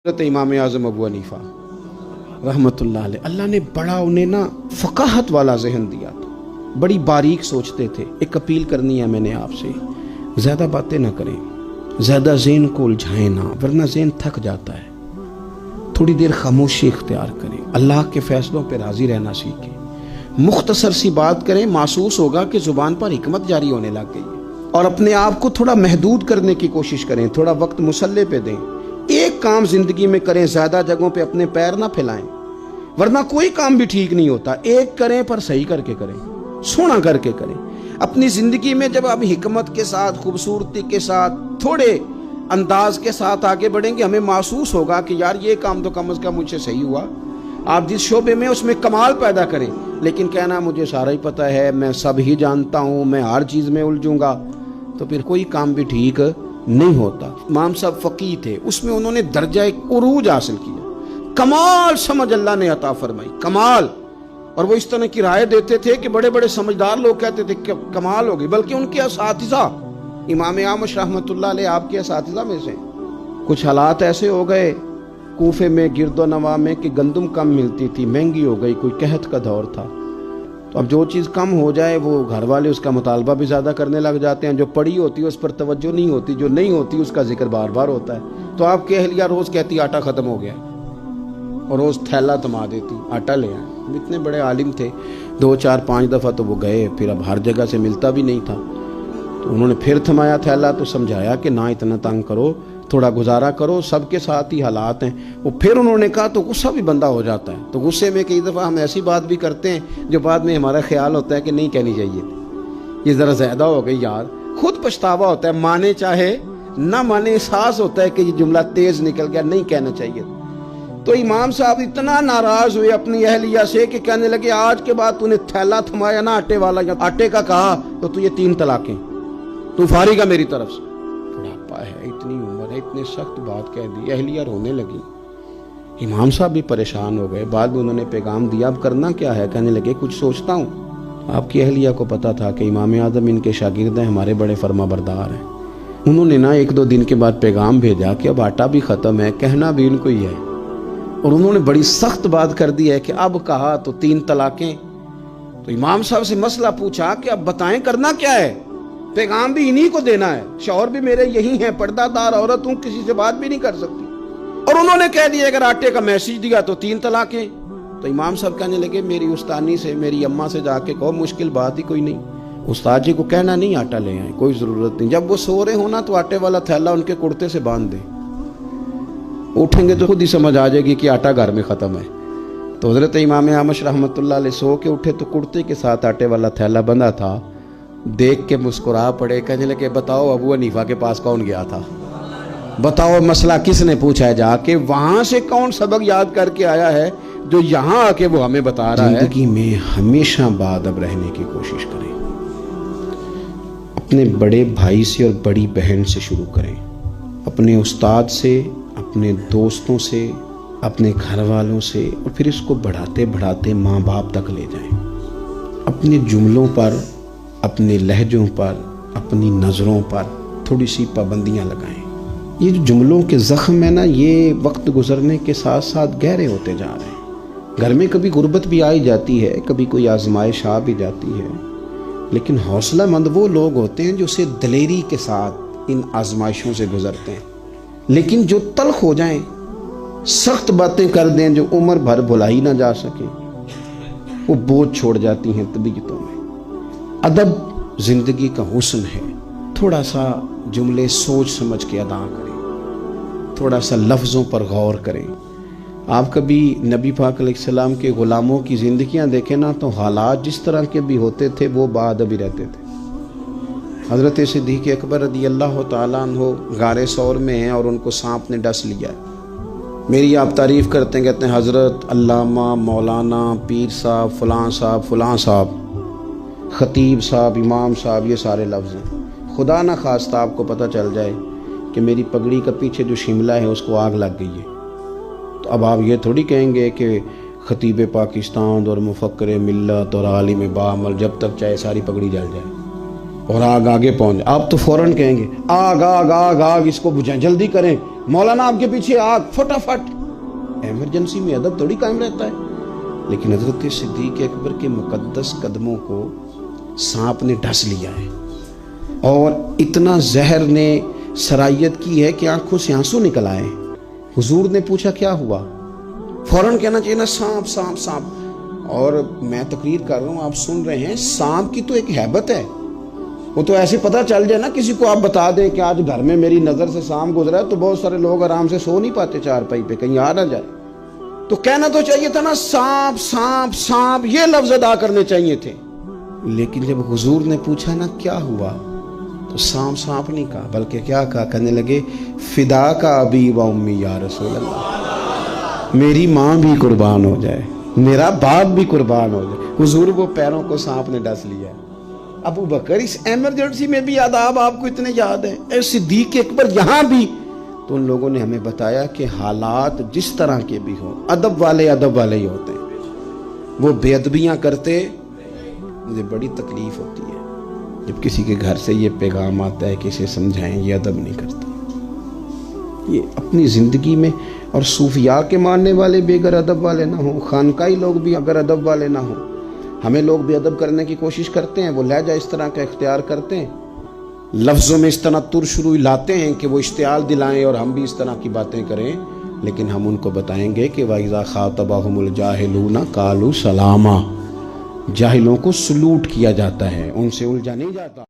حضرت امام اعظم ابو حنیفہ رحمۃ اللہ علیہ، اللہ نے بڑا انہیں نا فقاہت والا ذہن دیا تھا، بڑی باریک سوچتے تھے۔ ایک اپیل کرنی ہے میں نے آپ سے، زیادہ باتیں نہ کریں، زیادہ ذہن کو الجھائیں نہ، ورنہ ذہن تھک جاتا ہے۔ تھوڑی دیر خاموشی اختیار کریں، اللہ کے فیصلوں پہ راضی رہنا سیکھیں، مختصر سی بات کریں، محسوس ہوگا کہ زبان پر حکمت جاری ہونے لگ گئی ہے۔ اور اپنے آپ کو تھوڑا محدود کرنے کی کوشش کریں، تھوڑا وقت مسلح پہ دیں۔ ایک کام زندگی میں کریں، زیادہ جگہوں پہ اپنے پیر نہ پھیلائیں، ورنہ کوئی کام بھی ٹھیک نہیں ہوتا۔ ایک کریں پر صحیح کر کے کریں، سونا کر کے کریں۔ اپنی زندگی میں جب آپ حکمت کے ساتھ، خوبصورتی کے ساتھ، تھوڑے انداز کے ساتھ آگے بڑھیں گے، ہمیں محسوس ہوگا کہ یار یہ کام تو کم از کم مجھ سے صحیح ہوا۔ آپ جس شعبے میں اس میں کمال پیدا کریں، لیکن کہنا مجھے سارا ہی پتہ ہے، میں سب ہی جانتا ہوں، میں ہر چیز میں الجھوں گا، تو پھر کوئی کام بھی ٹھیک نہیں ہوتا۔ امام صاحب فقیہ تھے، اس میں انہوں نے درجہ عروج حاصل کیا، کمال سمجھ اللہ نے عطا فرمائی، کمال۔ اور وہ اس طرح کی رائے دیتے تھے کہ بڑے بڑے سمجھدار لوگ کہتے تھے کہ کمال ہو گئی، بلکہ ان کے اساتذہ امام اعمش رحمۃ اللہ علیہ آپ کے اساتذہ میں سے کچھ حالات ایسے ہو گئے کوفے میں، گرد و نواح میں، کہ گندم کم ملتی تھی، مہنگی ہو گئی، کوئی قحط کا دور تھا۔ تو اب جو چیز کم ہو جائے وہ گھر والے اس کا مطالبہ بھی زیادہ کرنے لگ جاتے ہیں، جو پڑی ہوتی ہے اس پر توجہ نہیں ہوتی، جو نہیں ہوتی اس کا ذکر بار بار ہوتا ہے۔ تو آپ کی اہلیہ روز کہتی آٹا ختم ہو گیا، اور روز تھیلا تما دیتی، آٹا لے آئے۔ اتنے بڑے عالم تھے، 2 4 5 دفعہ تو وہ گئے، پھر اب ہر جگہ سے ملتا بھی نہیں تھا، تو انہوں نے پھر تھمایا تھیلا، تو سمجھایا کہ نہ اتنا تنگ کرو، تھوڑا گزارا کرو، سب کے ساتھ ہی حالات ہیں۔ وہ پھر انہوں نے کہا تو غصہ بھی بندہ ہو جاتا ہے، تو غصے میں کئی دفعہ ہم ایسی بات بھی کرتے ہیں جو بعد میں ہمارا خیال ہوتا ہے کہ نہیں کہنی چاہیے تھی، یہ ذرا زیادہ ہو گئی یار، خود پچھتاوا ہوتا ہے، مانے چاہے نہ مانے، احساس ہوتا ہے کہ یہ جملہ تیز نکل گیا، نہیں کہنا چاہیے۔ تو امام صاحب اتنا ناراض ہوئے اپنی اہلیہ سے کہ کہنے لگے آج کے بعد تو نے تھیلا تھمایا نا آٹے والا، یا آٹے کا کہا تو تو یہ 3 طلاقیں، تو فارغ ہے میری طرف سے۔ بڑھاپا ہے، اتنی عمر ہے، اتنے سخت بات کہہ دی، اہلیہ رونے لگی۔ امام صاحب بھی پریشان ہو گئے، بعد میں انہوں نے پیغام دیا اب کرنا کیا ہے، کہنے لگے کچھ سوچتا ہوں۔ آپ کی اہلیہ کو پتا تھا کہ امام اعظم ان کے شاگرد ہیں، ہمارے بڑے فرما بردار ہیں۔ انہوں نے نا 1 2 دن کے بعد پیغام بھیجا کہ اب آٹا بھی ختم ہے، کہنا بھی ان کو ہی ہے، اور انہوں نے بڑی سخت بات کر دی ہے کہ اب کہا تو 3 طلاقیں۔ تو امام صاحب سے مسئلہ پوچھا کہ اب بتائیں کرنا کیا ہے، پیغام بھی انہی کو دینا ہے، شوہر بھی میرے یہی ہیں، پردہ دار عورت ہوں، کسی سے بات بھی نہیں کر سکتی، اور انہوں نے کہہ دیا اگر آٹے کا میسج دیا تو 3 طلاقیں۔ تو امام صاحب کہنے لگے میری استانی سے، میری اماں سے جا کے کہو، مشکل بات ہی کوئی نہیں، استاد جی کو کہنا نہیں آٹا لے آئیں، کوئی ضرورت نہیں، جب وہ سو رہے ہونا تو آٹے والا تھیلا ان کے کرتے سے باندھ دیں، اٹھیں گے تو خود ہی سمجھ آ جائے گی کہ آٹا گھر میں ختم ہے۔ تو حضرت امام اعمش رحمۃ اللہ علیہ سو کے اٹھے تو کرتے کے ساتھ آٹے والا تھیلا بندھا تھا، دیکھ کے مسکرا پڑے، کہنے لگے بتاؤ ابو حنیفہ کے پاس کون گیا تھا، بتاؤ مسئلہ کس نے پوچھا ہے جا کے، وہاں سے کون سبق یاد کر کے آیا ہے جو یہاں آ کے وہ ہمیں بتا رہا ہے۔ زندگی میں ہمیشہ باادب رہنے کی کوشش کریں، اپنے بڑے بھائی سے اور بڑی بہن سے شروع کریں، اپنے استاد سے، اپنے دوستوں سے، اپنے گھر والوں سے، اور پھر اس کو بڑھاتے بڑھاتے ماں باپ تک لے جائیں۔ اپنے جملوں پر، اپنے لہجوں پر، اپنی نظروں پر تھوڑی سی پابندیاں لگائیں۔ یہ جو جملوں کے زخم ہے نا، یہ وقت گزرنے کے ساتھ ساتھ گہرے ہوتے جا رہے ہیں۔ گھر میں کبھی غربت بھی آئی جاتی ہے، کبھی کوئی آزمائش آ بھی جاتی ہے، لیکن حوصلہ مند وہ لوگ ہوتے ہیں جو اسے دلیری کے ساتھ ان آزمائشوں سے گزرتے ہیں۔ لیکن جو تلخ ہو جائیں، سخت باتیں کر دیں جو عمر بھر بھلائی نہ جا سکیں، وہ بوجھ چھوڑ جاتی ہیں طبیعتوں میں۔ ادب زندگی کا حسن ہے، تھوڑا سا جملے سوچ سمجھ کے ادا کریں، تھوڑا سا لفظوں پر غور کریں۔ آپ کبھی نبی پاک علیہ السلام کے غلاموں کی زندگیاں دیکھیں نا، تو حالات جس طرح کے بھی ہوتے تھے وہ باادبی رہتے تھے۔ حضرت صدیق اکبر رضی اللہ تعالیٰ عنہ غار ثور میں ہیں اور ان کو سانپ نے ڈس لیا ہے۔ میری آپ تعریف کرتے ہیں، کہتے ہیں حضرت، علامہ، مولانا، پیر صاحب، فلاں صاحب، خطیب صاحب، امام صاحب، یہ سارے لفظ ہیں۔ خدا نہ خواستہ آپ کو پتہ چل جائے کہ میری پگڑی کا پیچھے جو شملہ ہے اس کو آگ لگ گئی ہے، تو اب آپ یہ تھوڑی کہیں گے کہ خطیب پاکستان اور مفکر ملت اور عالم باعمل جب تک چاہے ساری پگڑی جل جائے، اور آگ آگے پہنچ، آپ تو فوراً کہیں گے آگ آگ آگ آگ، اس کو بجھائیں، جلدی کریں، مولانا آپ کے پیچھے آگ، فٹافٹ۔ ایمرجنسی میں ادب تھوڑی قائم رہتا ہے۔ لیکن حضرت صدیق اکبر کے مقدس قدموں کو سانپ نے ڈس لیا ہے، اور اتنا زہر نے سرایت کی ہے کہ آنکھوں سے آنسو نکل آئے۔ حضور نے پوچھا کیا ہوا؟ فوراً کہنا چاہیے نا سانپ سانپ سانپ۔ اور میں تقریر کر رہا ہوں، آپ سن رہے ہیں، سانپ کی تو ایک ہیبت ہے، وہ تو ایسے پتہ چل جائے نا کسی کو، آپ بتا دیں کہ آج گھر میں میری نظر سے سانپ گزرا ہے، تو بہت سارے لوگ آرام سے سو نہیں پاتے چارپائی پہ، کہیں آ نہ جائے۔ تو کہنا تو چاہیے تھا نا سانپ سانپ سانپ، یہ لفظ ادا کرنے چاہیے تھے۔ لیکن جب حضور نے پوچھا نا کیا ہوا، تو سانپ سانپ نہیں کہا، بلکہ کیا کہا؟ کہنے لگے فدا کا ابی و امی یا رسول اللہ، میری ماں بھی قربان ہو جائے، میرا باپ بھی قربان ہو جائے۔ حضور وہ پیروں کو سانپ نے ڈس لیا۔ ابو بکر اس ایمرجنسی میں بھی آداب آپ کو اتنے یاد ہیں، اے صدیق اکبر یہاں بھی۔ تو ان لوگوں نے ہمیں بتایا کہ حالات جس طرح کے بھی ہوں، ادب والے ہی ہوتے ہیں۔ وہ بے ادبیاں کرتے، مجھے بڑی تکلیف ہوتی ہے جب کسی کے گھر سے یہ پیغام آتا ہے کہ اسے سمجھائیں یہ ادب نہیں کرتا۔ یہ اپنی زندگی میں، اور صوفیاء کے ماننے والے بھی اگر ادب والے نہ ہوں، خانقاہی لوگ بھی اگر ادب والے نہ ہوں، ہمیں لوگ بھی ادب کرنے کی کوشش کرتے ہیں، وہ لہجہ اس طرح کا اختیار کرتے ہیں، لفظوں میں اس طرح ترشروئی لاتے ہیں کہ وہ اشتعال دلائیں اور ہم بھی اس طرح کی باتیں کریں۔ لیکن ہم ان کو بتائیں گے کہ وَإِذَا خَاطَبَهُمُ الْجَاهِلُونَ قَالُوا سَلَامًا، جاہلوں کو سلوٹ کیا جاتا ہے، ان سے الجھا نہیں جاتا۔